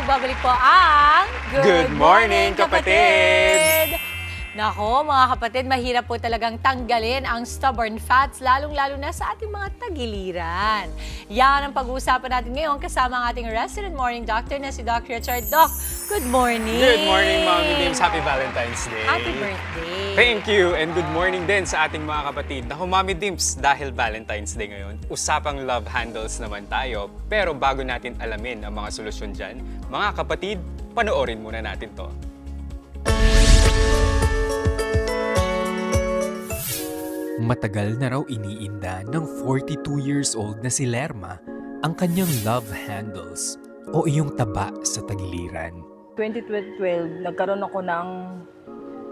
nagbabalik po ang Good Morning, Kapatid! Nako, mga kapatid, mahirap po talagang tanggalin ang stubborn fats, lalong-lalo na sa ating mga tagiliran. Yan ang pag-uusapan natin ngayon kasama ang ating resident morning doctor na si Dr. Richard. Doc, good morning! Good morning, Mommy Dims. Happy Valentine's Day! Happy birthday! Thank you, and good morning din sa ating mga kapatid. Naku, Mommy Dims, dahil Valentine's Day ngayon, usapang love handles naman tayo. Pero bago natin alamin ang mga solusyon dyan, mga kapatid, panoorin muna natin to. Matagal na raw iniinda ng 42 years old na si Lerma ang kanyang love handles o iyong taba sa tagiliran. 2012, nagkaroon ako ng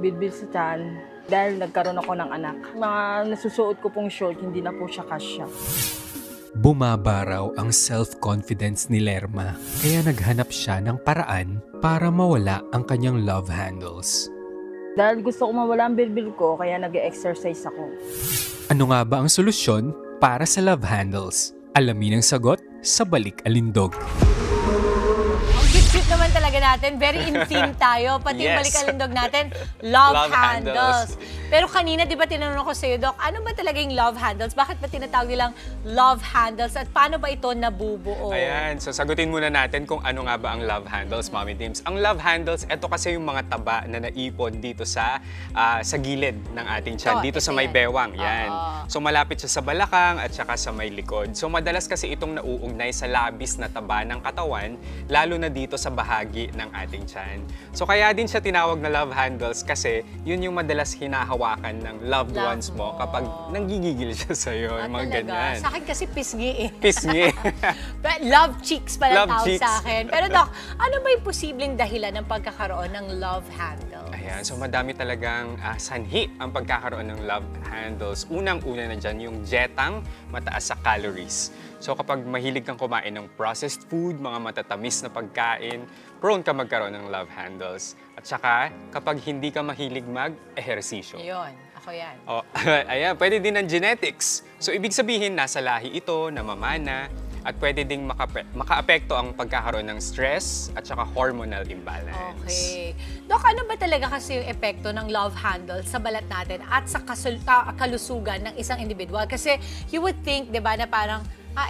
bilbil sa tiyan dahil nagkaroon ako ng anak. Mga nasusuot ko pong short, hindi na po siya kasya. Bumaba raw ang self-confidence ni Lerma kaya naghanap siya ng paraan para mawala ang kanyang love handles. Dahil gusto ko mawala ang bilbil ko, kaya nag-exercise ako. Ano nga ba ang solusyon para sa love handles? Alamin ang sagot sa Balik Alindog. Ang cute naman talaga natin. Very in theme tayo. Pati yung Yes. Balik Alindog natin, love Love handles. handles. Pero kanina, di ba tinanong ko sa iyo, Doc, ano ba talaga yung love handles? Bakit ba tinatawag nilang love handles? At paano ba ito nabubuo? Ayan, so sagutin muna natin kung ano nga ba ang love handles, Mommy Dims. Ang love handles, ito kasi yung mga taba na naipon dito sa gilid ng ating tiyan, dito sa may bewang. Yan. So malapit siya sa balakang at saka sa may likod. So madalas kasi itong nauugnay sa labis na taba ng katawan, lalo na dito sa bahagi ng ating tiyan. So kaya din siya tinawag na love handles kasi yun yung madalas hinahawakan ng loved ones mo kapag nanggigigil siya sa'yo. Mga Talaga. ganyan. Sa akin kasi pisngi eh. Pisngi. Love cheeks pala Love tawag cheeks. sa akin. Pero Doc, ano ba yung posibleng dahilan ng pagkakaroon ng love handle? Ayan, so madami talagang sanhi ang pagkakaroon ng love handles. Unang-una na dyan yung jetang, mataas sa calories. So kapag mahilig kang kumain ng processed food, mga matatamis na pagkain, prone ka magkaroon ng love handles. At saka kapag hindi ka mahilig mag-ehersisyo. Yun, ako yan. Oh, ayan, pwede din ng genetics. So ibig sabihin, nasa lahi ito, namamana, at pwede ding makaapekto ang pagkakaroon ng stress at saka hormonal imbalance. Okay. Doc, ano ba talaga kasi yung epekto ng love handle sa balat natin at sa kalusugan ng isang individual? Kasi you would think, di ba, na parang,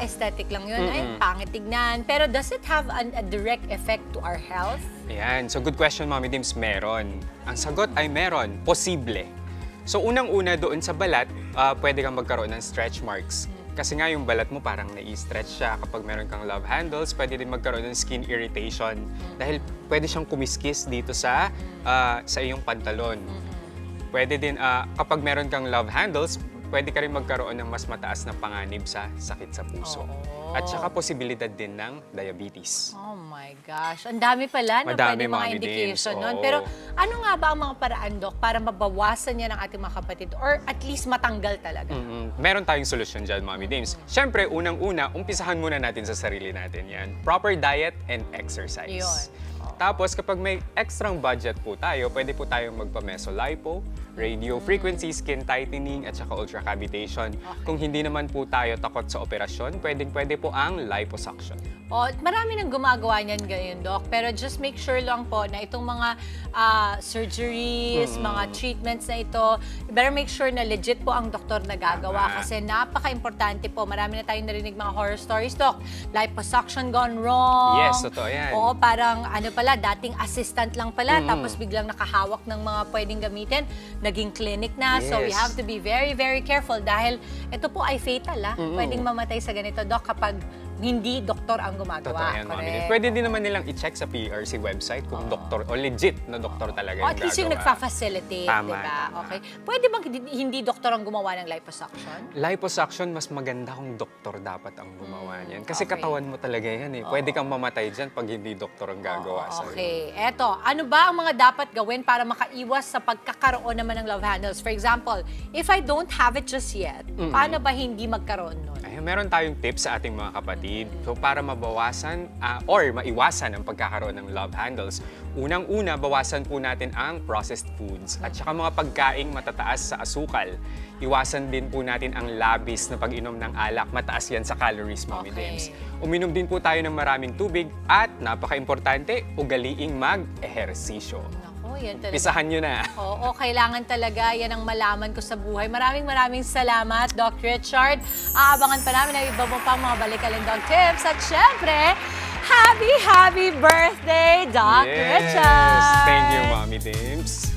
aesthetic lang yun, ay, pangit tignan. Pero does it have a direct effect to our health? Ayan, so good question, Mommy Dims, meron. Ang sagot ay meron, posible. So unang-una doon sa balat, pwede kang magkaroon ng stretch marks. Kasi nga yung balat mo parang nai-stretch siya. Kapag meron kang love handles, pwede din magkaroon ng skin irritation. Dahil pwede siyang kumiskis dito sa iyong pantalon. Pwede din, kapag meron kang love handles, pwede ka rin magkaroon ng mas mataas na panganib sa sakit sa puso. At saka posibilidad din ng diabetes. Oh my gosh. Ang dami pala na pwede Madami, mga Mommy indication Dims. nun. Oo. Pero ano nga ba ang mga paraan, Doc, para mabawasan yan ng ating mga kapatid or at least matanggal talaga? Meron tayong solusyon dyan, Mommy Dims. Siyempre, unang-una, umpisahan muna natin sa sarili natin yan. Proper diet and exercise. Yun. Tapos, kapag may extrang budget po tayo, pwede po tayong magpa-mesolipo, radio frequency, skin tightening, at saka ultracavitation. Kung hindi naman po tayo takot sa operasyon, pwede po ang liposuction. O, marami nang gumagawa niyan ganyan, Doc. Pero just make sure lang po na itong mga surgeries, mga treatments na ito, better make sure na legit po ang doktor na gagawa. Tama. Kasi napaka-importante po. Marami na tayong narinig mga horror stories, Doc. Liposuction gone wrong. Yes, totoo yan. Oo, parang ano pala, dating assistant lang pala, tapos biglang nakahawak ng mga pwedeng gamitin, naging clinic na. So we Yes. have to be very, very careful dahil ito po ay fatal, pwedeng mamatay sa ganito, Doc, kapag hindi doktor ang Totoo gumagawa. yan, Mommy Dims. Correct. Pwede din naman nilang i-check sa PRC website kung doktor o legit na doktor talaga O yung at least yung gagawa. nagfa-facilitate, Tama, di ba? tama. Okay. Pwede bang hindi doktor ang gumawa ng liposuction? Liposuction, mas maganda kung doktor dapat ang gumawa niyan. Kasi okay. katawan mo talaga yan eh. Pwede kang mamatay dyan pag hindi doktor ang gagawa sa'yo. Okay. Eto, ano ba ang mga dapat gawin para makaiwas sa pagkakaroon naman ng love handles? For example, if I don't have it just yet, paano ba hindi magkaroon nun? Ay, meron tayong tips sa ating mga kapatid. magkakapatid. So para mabawasan or maiwasan ang pagkakaroon ng love handles, unang-una, bawasan po natin ang processed foods at saka mga pagkaing matataas sa asukal. Iwasan din po natin ang labis na pag-inom ng alak. Mataas yan sa calories, Mommy Dims. Uminom din po tayo ng maraming tubig at napaka-importante, ugaliing mag-ehersisyo. Oh, yan talaga. Pisahan nyo na. Oo, kailangan talaga. Yan ang malaman ko sa buhay. Maraming salamat, Doc Richard. Aabangan pa namin ang iba mo pang mga balikalindog tips. At syempre, happy birthday, Doc Richard! Thank you, Mommy Dims.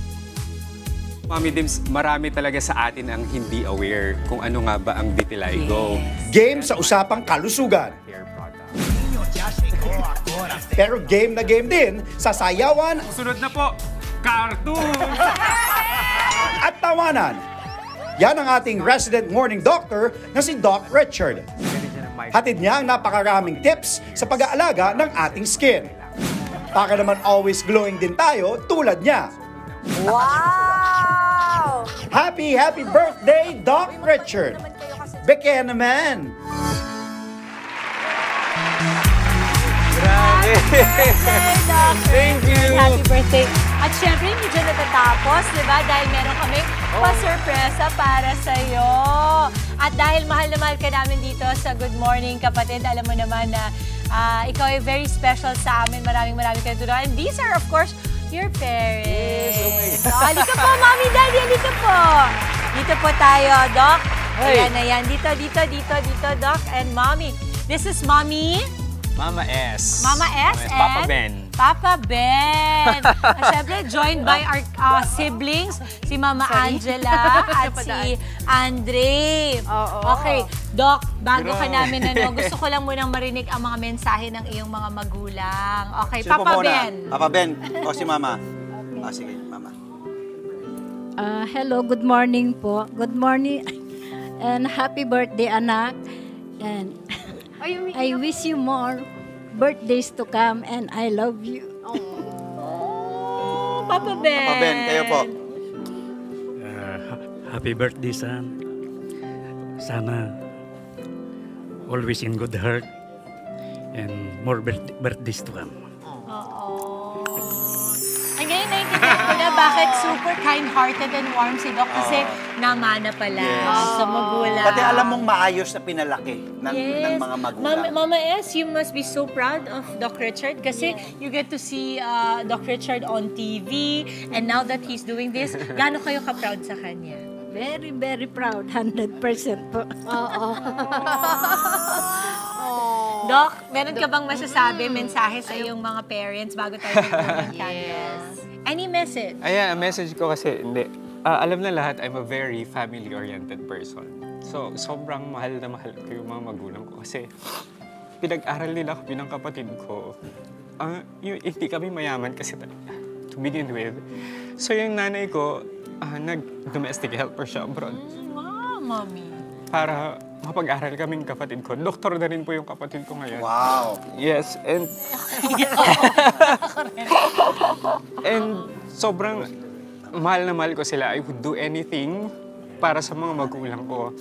Mommy Dims, marami talaga sa atin ang hindi aware kung ano nga ba ang vitiligo. Game sa usapang kalusugan. Hair product. Pero game na game din sa sayawan Sunod na po, cartoon! at tawanan. Yan ang ating resident morning doctor na si Doc Richard. Hatid niya ang napakaraming tips sa pag-aalaga ng ating skin. Para naman always glowing din tayo tulad niya. Wow! Happy birthday, Doc Richard! Beke naman! Thank you! Happy birthday! At syempre, hindi dyan natatapos, di ba? Dahil meron kami pa-surpresa para sa'yo. At dahil mahal na mahal ka namin dito sa Good Morning Kapatid, alam mo naman na ikaw ay very special sa amin. Maraming ka natutunan. And these are, of course, your parents. Halika po, Mommy, Daddy, halika po. Dito po tayo, Doc. Ayan, ayan. Dito, Doc and Mommy. This is Mommy. Mama S. Mama S and Papa Ben. Papa Ben. At syempre, joined by our siblings, si Mama Angela at si Andre. Okay, Doc, bago ka namin, gusto ko lang munang marinig ang mga mensahe ng iyong mga magulang. Okay, Sino po Papa muna? Ben. Papa Ben o si Mama? Sige, Mama. Hello, good morning po. Good morning and happy birthday, anak. And I wish you more birthdays to come and I love you. Oh, Papa Ben. Papa Ben, kayo po. Happy birthday, son. Sana always in good health and more birthdays to come. Ay, ngayon naiintindihan ko na bakit super kind-hearted and warm si Doc kasi namana pala sa magulang. Pati alam mong maayos na pinalaki ng mga magulang. Mama S, you must be so proud of Doc Richard kasi you get to see Doc Richard on TV and now that he's doing this, gaano kayo ka-proud sa kanya? Very, very proud. 100% po. Doc, meron ka bang masasabi, mensahe sa iyong mga parents bago tayo mag-uwi? Yes. Any message? Ayan, ang message ko kasi, hindi. Alam na lahat, I'm a very family-oriented person. So, sobrang mahal na mahal ko yung mga magulang ko kasi pinag-aral nila kami ng kapatid ko. Hindi kami mayaman kasi to begin with. So, yung nanay ko, nag-domestic helper siya abroad. Wow, Mommy. Para mapag-aral kaming kapatid ko. Doktor na rin po yung kapatid ko ngayon. Wow! Yes, and sobrang mahal na mahal ko sila. I would do anything para sa mga magulang ko.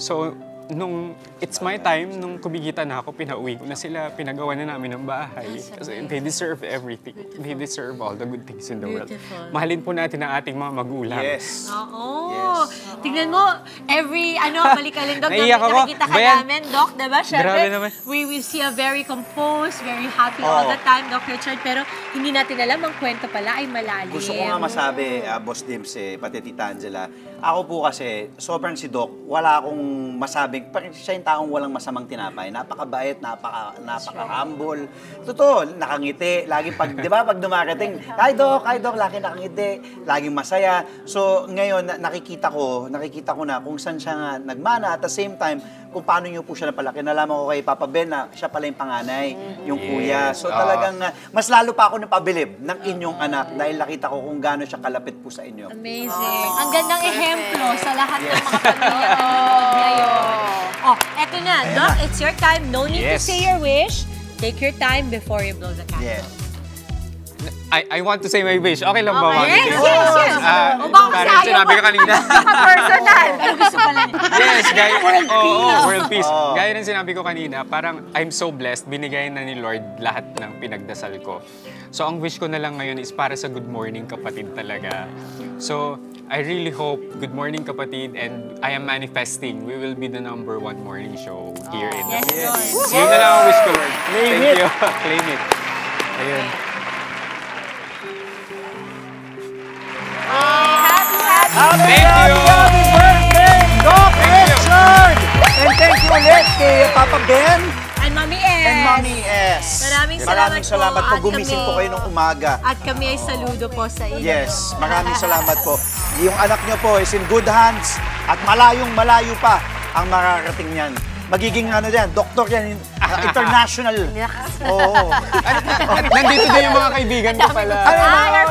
So, nung it's my time, nung kumikita na ako, pinauwi ko na sila, pinagawa na namin ng bahay. Kasi they deserve everything. They deserve all the good things in the world. Mahalin po natin ang ating mga magulang. Yes. Oo. Yes. Tignan mo, every, balikalindog Naiyak ako. nakikita ka Bayan. namin, Doc, diba? Siyempre, Grabe naman. we see a very composed, very happy all the time, Doc Richard, pero hindi natin alam, ang kwento pala ay malalim. Gusto ko nga masabi, Boss Dims, pati Tita Angela, ako po kasi, sobrang si Doc, wala akong masabing, siya yung taong walang masamang tinapay. Napakabait, napaka-humble. Totoo, nakangiti. Lagi di ba, pag dumarating, hi Doc, lagi nakangiti. Laging masaya. So, ngayon, nakikita ko na kung saan siya nga nagmana. At the same time, kung paano niyo po siya napalaki. Nalaman ko kay Papa Ben na siya pala yung panganay, yung kuya. So, talagang, mas lalo pa ako napabilib ng inyong anak dahil nakita ko kung gaano siya kalapit po sa inyo. Amazing. Ang gandang ehemplo sa lahat ng mga pamilya na nanonood ngayon. Eto na, Doc, it's your time. No need to Yes. say your wish. Take your time before you blow the candle. Yes. I want to say my wish. Okay lang ba, Mami? Yes, yes, yes. O baka kasi Parang ayaw sinabi ko kanina. Personal. Ano gusto pala niya? Yes, gaya, World peace. World peace. Gaya ng sinabi ko kanina, parang I'm so blessed. Binigay na ni Lord lahat ng pinagdasal ko. So ang wish ko na lang ngayon is para sa Good Morning Kapatid talaga. So I really hope Good Morning Kapatid, and I am manifesting we will be the #1 morning show here in the Yes, Lord. Yun na lang ang wish ko, Lord. Thank you. Claim it. Ayun. Happy birthday, Doc Richard! And thank you ulit kay Papa Ben And Mami S. and Mommy S. Maraming salamat po. po. At Gumising kami- po kayo ng umaga. At kami ay saludo po sa inyo. Yes, maraming salamat po. Yung anak niyo po is in good hands at malayong-malayo pa ang makakarating niyan. Magiging ano yan, doktor yan, international. Oo. Nandito din yung mga kaibigan ko pala.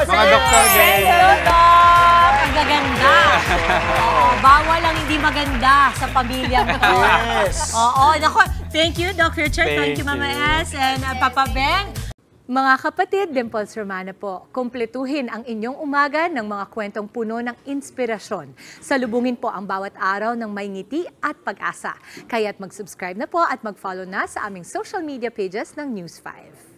Mga doktor din. Hello, Doc! Ang gaganda. Oo, bawal ang hindi maganda sa pamilyang to. Yes. Oo, naku. Thank you, Doc Richard. Thank you, Thank Mama you. S. And Papa Ben. Mga kapatid, Dimples Romana po, kumpletuhin ang inyong umaga ng mga kwentong puno ng inspirasyon. Salubungin po ang bawat araw ng may ngiti at pag-asa. Kaya't mag-subscribe na po at mag-follow na sa aming social media pages ng News 5.